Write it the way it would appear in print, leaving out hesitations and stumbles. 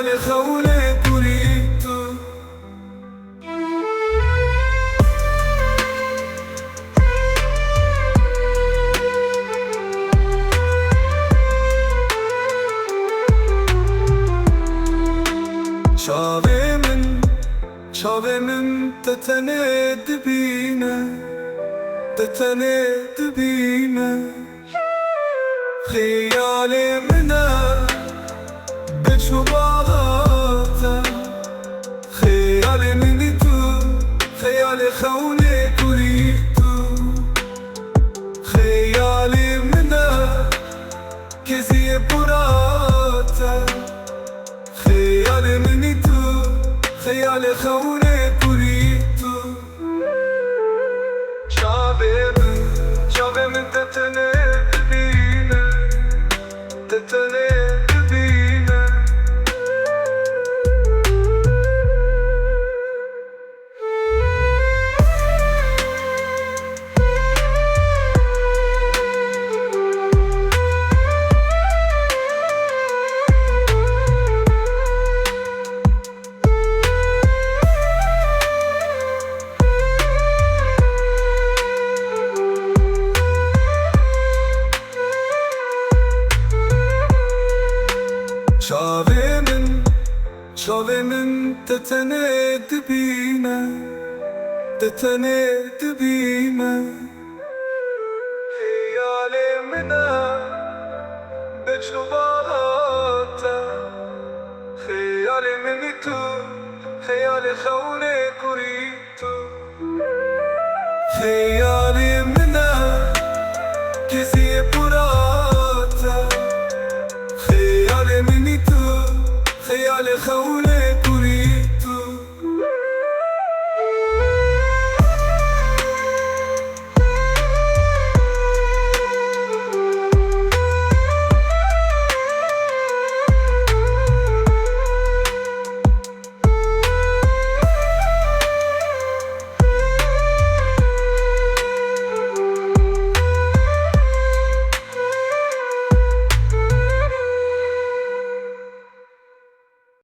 خيالي خولي بريتو Çavemin tetene dibine Tetene dibine Hiyalimine Beçubağata Hiyalimini tu Hiyali khawli kuritu Hiyalimine Keziye burata Hiyalimini tu خیال خونه پوری تو چاوه من دتنه بینه دتنه بینه Çavemin tetene dibine Tetene dibine Hiyalimine Beçubağata Hiyalimini tu Hiyali khawli kuritu